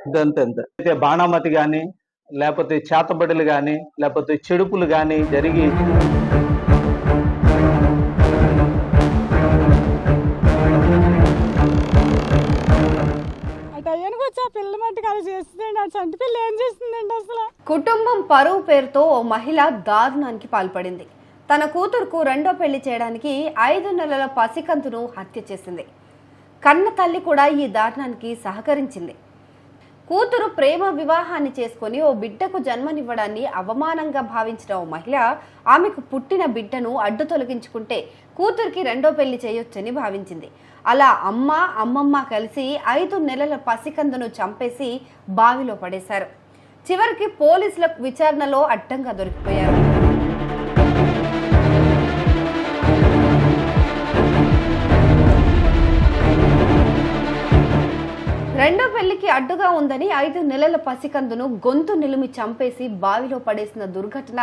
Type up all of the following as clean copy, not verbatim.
అంతే అంతే అయితే బాణామతి కానీ లేకపోతే చేతబడులు కానీ లేకపోతే చెడుపులు కానీ జరిగి కుటుంబం పరువు పేరుతో ఓ మహిళ దారుణానికి పాల్పడింది. తన కూతురుకు రెండో పెళ్లి చేయడానికి 5 నెలల పసికందును హత్య చేసింది. కన్న తల్లి కూడా ఈ దారుణానికి సహకరించింది. కూతురు ప్రేమ వివాహాన్ని చేసుకుని ఓ బిడ్డకు జన్మనివ్వడాన్ని అవమానంగా భావించిన ఓ మహిళ ఆమెకు పుట్టిన బిడ్డను అడ్డు తొలగించుకుంటే కూతురికి రెండో పెళ్లి చేయొచ్చని భావించింది. అలా అమ్మమ్మ కలిసి 5 నెలల పసికందును చంపేసి బావిలో పడేశారు. చివరికి పోలీసుల విచారణలో అడ్డంగా దొరికిపోయారు. రెండో పెళ్లికి అడ్డుగా ఉందని 5 నెలల పసికందును గొంతు నిలిమి చంపేసి బావిలో పడేసిన దుర్ఘటన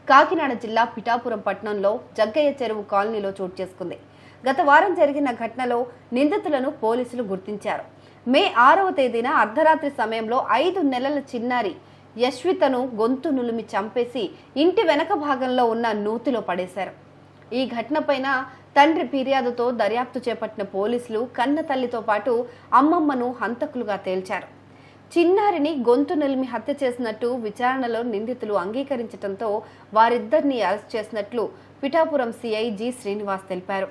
కాకినాడ జిల్లా పిఠాపురం పట్టణంలో జగ్గయ్య చెరువు కాలనీలో చోటు చేసుకుంది. గత వారం జరిగిన ఘటనలో నిందితులను పోలీసులు గుర్తించారు. మే 6వ తేదీన అర్ధరాత్రి సమయంలో 5 నెలల చిన్నారి యశ్వితను గొంతు నులిమి చంపేసి ఇంటి వెనక భాగంలో ఉన్న నూతిలో పడేశారు. ఈ ఘటనపైన తండ్రి ఫిర్యాదుతో దర్యాప్తు చేపట్టిన పోలీసులు కన్న తల్లితో పాటు అమ్మమ్మను హంతకులుగా తేల్చారు. చిన్నారిని గొంతు నిలిమి హత్య చేసినట్టు విచారణలో నిందితులు అంగీకరించడంతో వారిద్దరిని అరెస్ట్ చేసినట్లు పిఠాపురం సిఐ జి శ్రీనివాస్ తెలిపారు.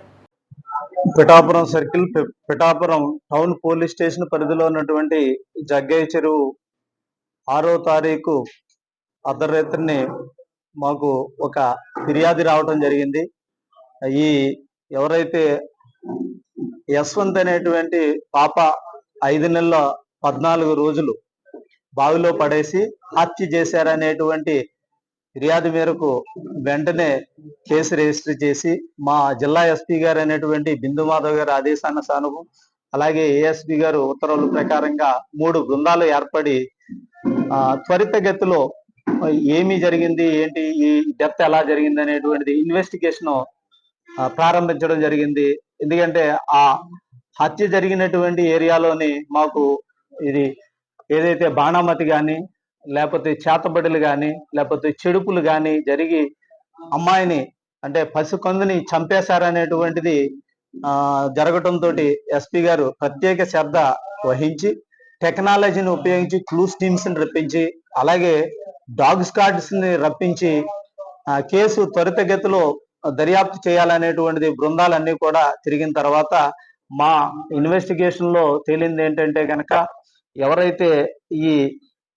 Pithapuram circle Pithapuram town police station పరిధిలో ఉన్నటువంటి జగ్గయ్య చెరువు 6వ తారీఖు అర్ధరాత్రిని మాకు ఒక ఫిర్యాదు రావడం జరిగింది. ఈ ఎవరైతే యశ్వంత్ అనేటువంటి పాప 5 నెలల 14 రోజులు బావిలో పడేసి హత్య చేశారనేటువంటి ఫిర్యాదు మేరకు వెంటనే కేసు రిజిస్టర్ చేసి మా జిల్లా ఎస్పీ గారు అనేటువంటి బిందు మాధవ్ గారు ఆదేశానుసారం అలాగే ఏఎస్పీ గారు ఉత్తర్వుల ప్రకారంగా 3 బృందాలు ఏర్పడి త్వరితగతిలో ఏమి జరిగింది, ఏంటి, ఈ డెత్ ఎలా జరిగింది అనేటువంటిది ఇన్వెస్టిగేషన్ ప్రారంభించడం జరిగింది. ఎందుకంటే ఆ హత్య జరిగినటువంటి ఏరియాలోని మాకు ఇది ఏదైతే బాణామతి కానీ లేకపోతే చేతబడులు కానీ లేకపోతే చెడుపులు కానీ జరిగి అమ్మాయిని అంటే పసికందుని చంపేశారనేటువంటిది జరగటంతో ఎస్పీ గారు ప్రత్యేక శ్రద్ధ వహించి టెక్నాలజీని ఉపయోగించి క్లూస్ టీమ్స్ ని రప్పించి అలాగే డాగ్ స్క్వాడ్స్ ని రప్పించి కేసు త్వరితగతిలో దర్యాప్తు చేయాలనేటువంటిది బృందాలన్నీ కూడా తిరిగిన తర్వాత మా ఇన్వెస్టిగేషన్ లో తేలింది ఏంటంటే కనుక ఎవరైతే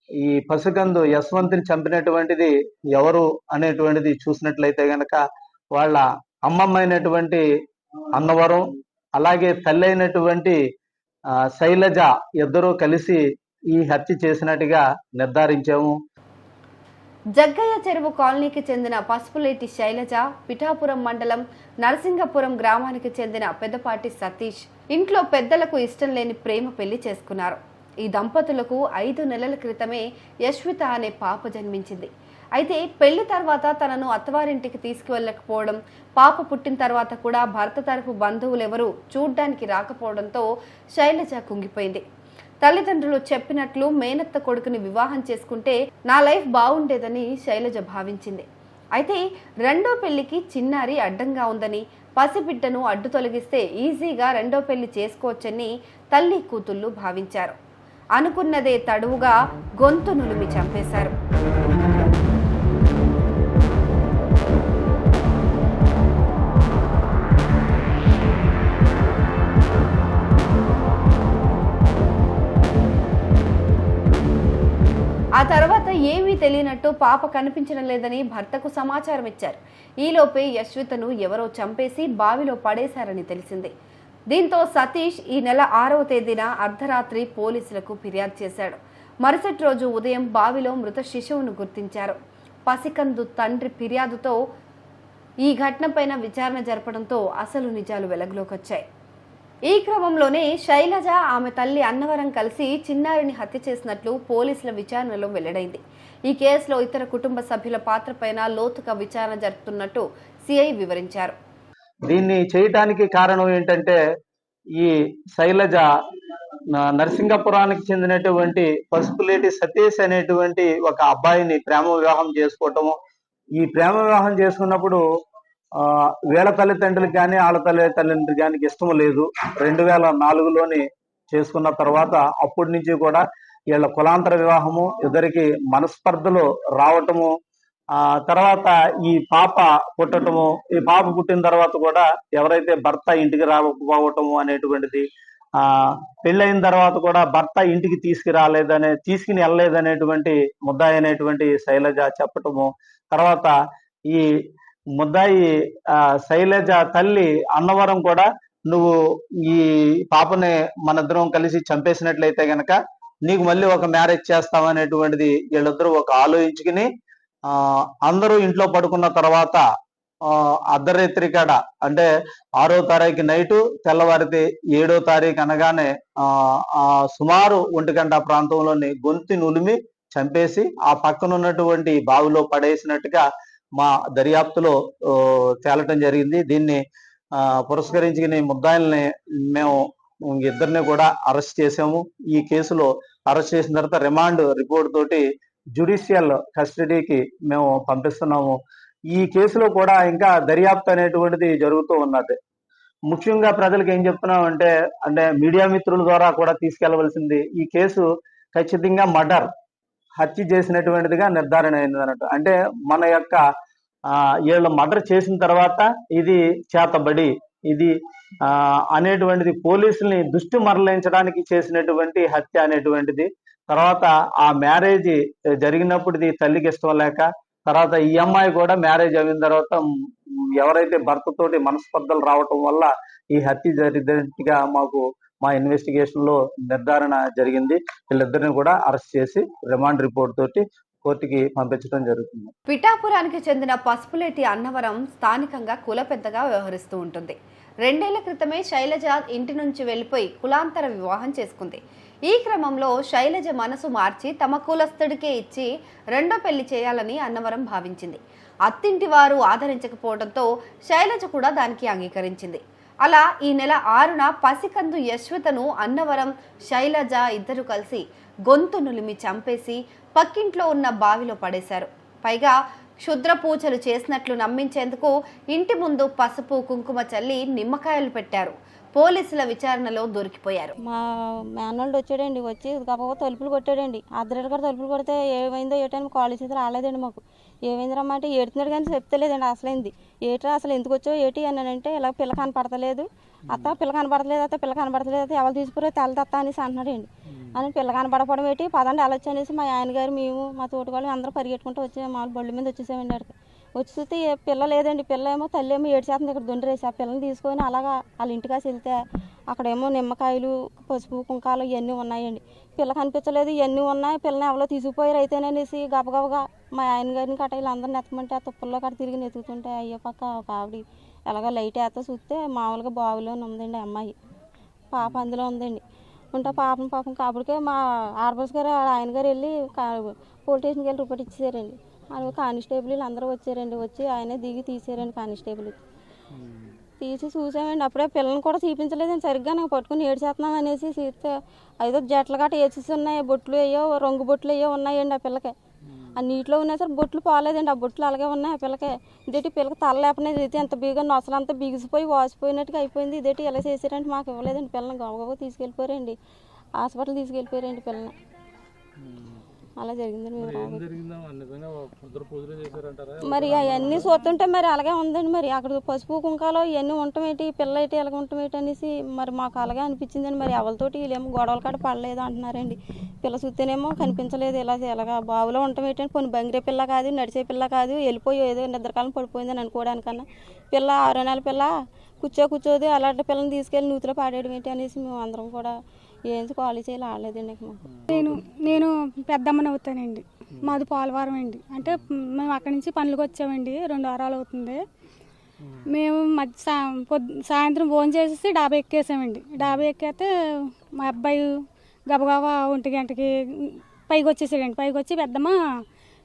ఈ పసికందు యశ్వంత్ని చంపినటువంటిది ఎవరు అనేటువంటిది చూసినట్లయితే గనక వాళ్ళ అమ్మమ్మ అయినటువంటి అన్నవరం అలాగే తల్లి అయినటువంటి శైలజ ఇద్దరూ కలిసి ఈ హత్య చేసినట్టుగా నిర్ధారించాము. జగ్గయ్య చెరువు కాలనీకి చెందిన పసుపులేటి శైలజ పిఠాపురం మండలం నరసింగపురం గ్రామానికి చెందిన పెద్దపాటి సతీష్ ఇంట్లో పెద్దలకు ఇష్టం లేని ప్రేమ పెళ్లి చేసుకున్నారు. ఈ దంపతులకు 5 నెలల క్రితమే యశ్విత అనే పాప జన్మించింది. అయితే పెళ్లి తర్వాత తనను అత్తవారింటికి తీసుకువెళ్ళకపోవడం, పాప పుట్టిన తర్వాత కూడా భర్త తరఫు బంధువులు ఎవరూ చూడ్డానికి రాకపోవడంతో శైలజ కుంగిపోయింది. తల్లిదండ్రులు చెప్పినట్లు మేనత్త కొడుకుని వివాహం చేసుకుంటే నా లైఫ్ బాగుండేదని శైలజ భావించింది. అయితే రెండో పెళ్లికి చిన్నారి అడ్డంగా ఉందని, పసిబిడ్డను అడ్డు తొలగిస్తే ఈజీగా రెండో పెళ్లి చేసుకోవచ్చని తల్లి కూతుళ్లు భావించారు. అనుకున్నదే తడువుగా గొంతు నులిమి చంపేశారు. ఆ తర్వాత ఏమీ తెలియనట్టు పాప కనిపించడం లేదని భర్తకు సమాచారం ఇచ్చారు. ఈలోపే యశ్వితను ఎవరో చంపేసి బావిలో పడేశారని తెలిసింది. దీంతో సతీష్ ఈ నెల 6వ తేదీన అర్ధరాత్రి పోలీసులకు ఫిర్యాదు చేశాడు. మరుసటి రోజు ఉదయం బావిలో మృత శిశువును గుర్తించారు. పసికందు తండ్రి ఫిర్యాదుతో ఈ ఘటనపైన విచారణ జరపడంతో అసలు నిజాలు వెలుగులోకి వచ్చాయి. ఈ క్రమంలోనే శైలజ ఆమె తల్లి అన్నవరం కలిసి చిన్నారిని హత్య చేసినట్లు పోలీసుల విచారణలో వెల్లడైంది. ఈ కేసులో ఇతర కుటుంబ సభ్యుల పాత్రపైన లోతుగా విచారణ జరుపుతున్నట్టు సిఐ వివరించారు. దీన్ని చేయడానికి కారణం ఏంటంటే ఈ శైలజ నరసింగపురానికి చెందినటువంటి పసుపులేటి సతీష్ అనేటువంటి ఒక అబ్బాయిని ప్రేమ వివాహం చేసుకోవటము. ఈ ప్రేమ వివాహం చేసుకున్నప్పుడు వీళ్ళ తల్లిదండ్రులకు కానీ వాళ్ళ తల్లిదండ్రులకు కానీ ఇష్టం లేదు. 2004లోని చేసుకున్న తర్వాత అప్పటి నుంచి కూడా వీళ్ళ కులాంతర వివాహము, ఇద్దరికి మనస్పర్ధలు రావటము, తర్వాత ఈ పాప పుట్టటము. ఈ పాప పుట్టిన తర్వాత కూడా ఎవరైతే భర్త ఇంటికి రాకపోవటము అనేటువంటిది, పెళ్ళైన తర్వాత కూడా భర్త ఇంటికి తీసుకుని వెళ్ళలేదనేటువంటి ముద్దాయి అనేటువంటి శైలజ చెప్పటము. తర్వాత ఈ ముద్దాయి శైలజ తల్లి అన్నవరం కూడా, నువ్వు ఈ పాపని మనిద్దరం కలిసి చంపేసినట్లయితే గనక నీకు మళ్ళీ ఒక మ్యారేజ్ చేస్తామనేటువంటిది వీళ్ళిద్దరూ ఒక ఆలోచించుకుని, అందరూ ఇంట్లో పడుకున్న తర్వాత అర్ధరాత్రి కాడ అంటే 6వ తారీఖు నైటు తెల్లవారితే 7వ తారీఖు అనగానే సుమారు 1 గంట ప్రాంతంలోని గొంతు నులిమి చంపేసి ఆ పక్కన ఉన్నటువంటి బావిలో పడేసినట్టుగా మా దర్యాప్తులో తేలటం జరిగింది. దీన్ని పురస్కరించుకుని ముద్దాయిల్ని మేము ఇద్దరిని కూడా అరెస్ట్ చేసాము. ఈ కేసులో అరెస్ట్ చేసిన తర్వాత రిమాండ్ రిపోర్ట్ తోటి జ్యుడిషియల్ కస్టడీకి మేము పంపిస్తున్నాము. ఈ కేసులో కూడా ఇంకా దర్యాప్తు అనేటువంటిది జరుగుతూ ఉన్నది. ముఖ్యంగా ప్రజలకు ఏం చెప్తున్నాం అంటే మీడియా మిత్రుల ద్వారా కూడా తీసుకెళ్లవలసింది, ఈ కేసు ఖచ్చితంగా మర్డర్, హత్య చేసినటువంటిదిగా నిర్ధారణ అయింది అన్నట్టు. అంటే మన యొక్క వీళ్ళు మర్డర్ చేసిన తర్వాత ఇది చేతబడి, ఇది అనేటువంటిది పోలీసుల్ని దృష్టి మరలించడానికి చేసినటువంటి హత్య అనేటువంటిది. తర్వాత ఆ మ్యారేజ్ జరిగినప్పుడు తల్లికి ఇష్టం లేక, తర్వాత ఈ అమ్మాయి కూడా మ్యారేజ్ అయిన తర్వాత ఎవరైతే భర్తతోటి మనస్పర్ధలు రావటం వల్ల ఈ హత్య జరిగినట్టుగా మాకు మా ఇన్వెస్టిగేషన్ లో నిర్ధారణ జరిగింది. వీళ్ళిద్దరిని కూడా అరెస్ట్ చేసి రిమాండ్ రిపోర్ట్ తోటి కోర్టుకి పంపించడం జరుగుతుంది. పిఠాపురానికి చెందిన పసుపులేటి అన్నవరం స్థానికంగా కుల పెద్దగా వ్యవహరిస్తూ ఉంటుంది. 2 ఏళ్ల క్రితమే శైలజ ఇంటి నుంచి వెళ్లిపోయి కులాంతర వివాహం చేసుకుంది. ఈ క్రమంలో శైలజ మనసు మార్చి తమ కులస్తుడికే ఇచ్చి రెండో పెళ్లి చేయాలని అన్నవరం భావించింది. అత్తింటి వారు ఆదరించకపోవడంతో శైలజ కూడా దానికి అంగీకరించింది. అలా ఈ నెల 6న పసికందు యశ్వతను అన్నవరం శైలజ ఇద్దరు కలిసి గొంతు నులిమి చంపేసి పక్కింట్లో ఉన్న బావిలో పడేశారు. పైగా క్షుద్ర పూజలు చేసినట్లు నమ్మించేందుకు ఇంటి ముందు పసుపు కుంకుమ చల్లి నిమ్మకాయలు పెట్టారు. పోలీసుల విచారణలో దొరికిపోయారు. మా మేనల్డ్ వచ్చాడండి, వచ్చి గబగబా తలుపులు కొట్టాడండి. అర్ధరాత్రి కూడా తలుపులు కొడితే ఏమైందో ఏటని కాలేజ్ చేతులు రాలేదండి. మాకు ఏమైందిరమ్మా అంటే ఏడుతున్నాడు కానీ చెప్తలేదండి. అసలైంది ఏట్రా, అసలు ఎందుకు వచ్చావు ఏటి అన్నానంటే, ఇలా పిల్ల కనపడతలేదు అత్త, పిల్ల కనపడతలేదు అత్త, పిల్ల కనపడతలేదు అత్త, ఎవరు తీసుకురా తెల్లదత్త అనేసి అంటున్నాడండి. అని పిల్ల కనపడపడం ఏంటి, పదండి వెళ్ళొచ్చు అనేసి మా ఆయన గారు, మేము మా తోటి అందరూ పరిగెట్టుకుంటూ వచ్చే మామూలు బళ్ళు మీద వచ్చేసామండి. అక్కడికి వచ్చి చూస్తే పిల్ల లేదండి. పిల్ల ఏమో తల్లి ఏమో ఏడ్చేస్తుంది ఇక్కడ దొండరేసి. ఆ పిల్లని తీసుకొని అలాగా వాళ్ళ ఇంటికాసి వెళ్తే అక్కడేమో నిమ్మకాయలు, పసుపు, కుంకాలు ఇవన్నీ ఉన్నాయండి. పిల్ల కనిపించలేదు, ఇవన్నీ ఉన్నాయి. పిల్లని ఎవరో తీసుకుపోయారు అయితేనేసి గబగబగా మా ఆయన గారిని కట్ట వీళ్ళందరూ నెత్తమంటే ఆ తుప్పల్లో కట్ట తిరిగి నెతుకుతుంటే అయ్యో పక్క ఒక ఆవిడ ఎలాగ లైట్ వేస్తా చూస్తే మామూలుగా బావిలోనే ఉందండి అమ్మాయి. పాప అందులో ఉందండి. ఉంటే పాపం కాబడికే మా ఆర్బస్ గారు ఆయన గారు వెళ్ళి పోలీస్ స్టేషన్కి వెళ్ళి రిపోర్ట్ ఇచ్చేసారండి. అది కానిస్టేబుల్ అందరూ వచ్చారండి. వచ్చి ఆయనే దిగి తీసారండి. కానిస్టేబుల్ తీసి చూసామండి. అప్పుడే పిల్లల్ని కూడా చూపించలేదండి సరిగ్గా. నాకు పట్టుకుని ఏడ్చేస్తున్నాం అనేసి చూస్తే ఐదో జట్లు గట్ట వేసేసి ఉన్నాయి. బొట్లు వేయో రంగు బొట్లు వేయో ఉన్నాయండి. ఆ పిల్లకి ఆ నీటిలో ఉన్నాయి సార్, బొట్లు పోలేదండి. ఆ బొట్లు అలాగే ఉన్నాయి. ఆ పిల్లకి ఇదేంటి పిల్లకి తల లేపనేది అయితే ఎంత బిగా నొసలంతా బిగిసిపోయి వాసిపోయినట్టుగా అయిపోయింది. ఇదేంటి ఎలా చేసారంటే మాకు ఇవ్వలేదండి. పిల్లని గబగబా తీసుకెళ్ళిపోయారండి. హాస్పిటల్ తీసుకెళ్ళిపోయారండి పిల్లని. అలా జరిగిందండి. మరి అవన్నీ చూస్తుంటే మరి అలాగే ఉందండి. మరి అక్కడ పసుపు కుంకాలు ఇవన్నీ ఉండటమేంటి, పిల్ల ఏంటి ఎలాగ ఉండటమేంటి అనేసి మరి మాకు అలాగే అనిపించిందండి. మరి ఎవరితోటి వీళ్ళేమో గొడవలు కాడ పడలేదు అంటున్నారండి. పిల్ల చూస్తేనేమో కనిపించలేదు. ఎలాగా బావులో ఉండటమేంటి, కొన్ని బంగిరే పిల్ల కాదు, నడిచే పిల్ల కాదు, వెళ్ళిపోయి ఏదో నిద్రకాలం పడిపోయిందని అనుకోవడానికన్నా పిల్ల 6 నెలల పిల్ల కూర్చోదు అలాంటి పిల్లని తీసుకెళ్ళి నూతిలో పాడేయడం ఏంటి అనేసి మేము అందరం కూడా ఏం కాలేజ్ చేయాలి ఆడలేదండి. నేను పెద్దమ్మని అవుతానండి. మాది పోలవరం అండి. అంటే మేము అక్కడి నుంచి పనులకు వచ్చామండి. 2 వారాలు అవుతుంది. మేము సాయంత్రం భోజనం చేసేసి డాబా ఎక్కేసామండి. డాబా ఎక్కేస్తే మా అబ్బాయి గబగబా 1 గంటకి పైకి వచ్చేసాడండి. పైకి వచ్చి పెద్దమ్మ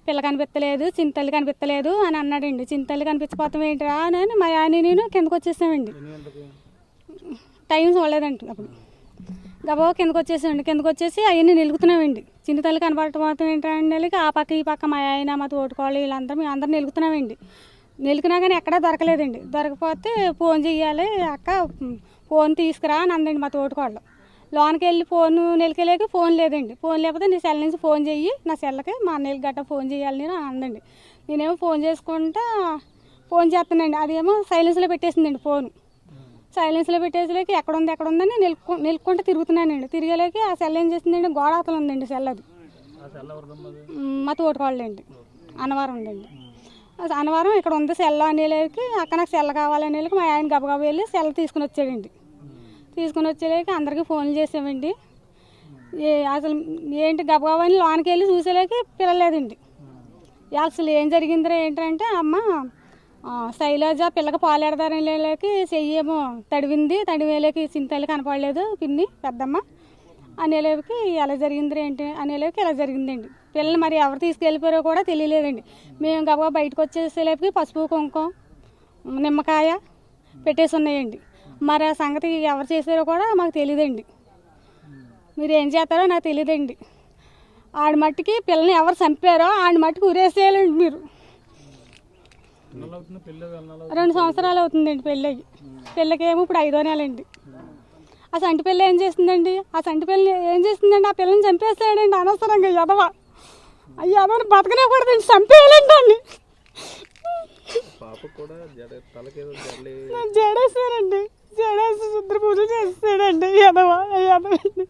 పిల్ల కనిపించలేదు, చింతల్లి కనిపించలేదు అని అన్నాడండి. చింతల్లి కనిపించపోతాం ఏంటిరా అని మా ఆయన నేను కిందకు వచ్చేసామండి. టైం చూడలేదండి. అప్పుడు గబా కిందకు వచ్చేసి అవన్నీ నిలుగుతున్నామండి. చిన్న తల్లి కనపడటం ఏంటంటే ఆ పక్క ఈ పక్క మా ఆయన మా తోటికోళ్ళు వీళ్ళందరూ మేము అందరం నిలుగుతున్నామండి. నిలికినా కానీ ఎక్కడా దొరకలేదండి. దొరకపోతే ఫోన్ చెయ్యాలి అక్క, ఫోన్ తీసుకురా అని అందండి మా తోటికోళ్ళు. లోనికి వెళ్ళి ఫోన్ నిలికలేక ఫోన్ లేదండి. ఫోన్ లేకపోతే నీ సెల్ నుంచి ఫోన్ చెయ్యి, నా సెల్కి మా అన్నయ్యకి గట్ట ఫోన్ చేయాలి నేను అందండి. నేనేమో ఫోన్ చేసుకుంటా ఫోన్ చేస్తానండి. అదేమో సైలెన్స్లో పెట్టేసిందండి ఫోను. సైలెన్స్లో పెట్టేసలేక ఎక్కడ ఉందని నిలుక్కుంటూ తిరుగుతున్నానండి. తిరిగేలేక ఆ సెల్ ఏం చేసిందండి, గోడ అవతల ఉందండి సెల్. అది మా తోటికోళ్ళండి, అన్నవరం ఉందండి. అన్నవరం ఇక్కడ ఉంది సెల్ అనేలేకి అక్కడ నాకు సెల్ కావాలనేలేకి మా ఆయన గబగబా వెళ్ళి సెల్ తీసుకుని వచ్చాడండి. తీసుకుని వచ్చేలేక అందరికీ ఫోన్లు చేసామండి. అసలు ఏంటి గబగబా అని లోనికి వెళ్ళి చూసేలేకి పిల్లలేదండి. అసలు ఏం జరిగిందిరా ఏంటంటే, అమ్మ శైలజ పిల్లకి పాలేడదారనేలేకి చెయ్యేమో తడివేలేకి చింతలు కనపడలేదు పిన్ని పెద్దమ్మ అనేలేకి ఎలా జరిగింది ఏంటి అనేలేకి ఇలా జరిగిందండి. పిల్లలు మరి ఎవరు తీసుకెళ్ళిపోయారో కూడా తెలియలేదండి. మేము గబగబా బయటకు వచ్చేసేలేకి పసుపు కుంకుమ నిమ్మకాయ పెట్టేసి ఉన్నాయండి. మరి ఆ సంగతి ఎవరు చేశారో కూడా మాకు తెలియదండి. మీరు ఏం చేస్తారో నాకు తెలియదండి. ఆడి మట్టికి పిల్లని ఎవరు చంపారో ఆడి మట్టికి ఉరేసేయాలండి మీరు. 2 సంవత్సరాలు అవుతుందండి పెళ్ళి. పిల్లకేమో ఇప్పుడు 5వ నెలండి. ఆ సంటి పిల్ల ఏం చేస్తుందండి, ఆ పిల్లని చంపేస్తాడండి అనవసరంగా. ఎదవ ఆ ఎదవని బతకనేకూడదండి, చంపేయాలండి. జడేసారండి, జడేసి శుద్ర పూజ చేస్తాడండి. ఎదవండి.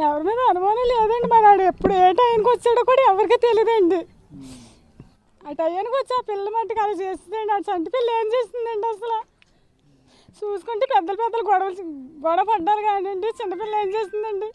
ఎవరి మీద అనుమానం లేదండి. మరి ఆడు ఎప్పుడు ఏ టైంకి వచ్చాడో కూడా ఎవరికి తెలియదండి. ఆ టైంకి వచ్చి ఆ పిల్ల మట్టుకు అలా చేస్తుందండి. ఆ చంటి పిల్ల ఏం చేస్తుందండి అసలు చూసుకుంటే పెద్దలు గొడవ పడ్డారు కానివ్వండి, చిన్నపిల్ల ఏం చేస్తుందండి.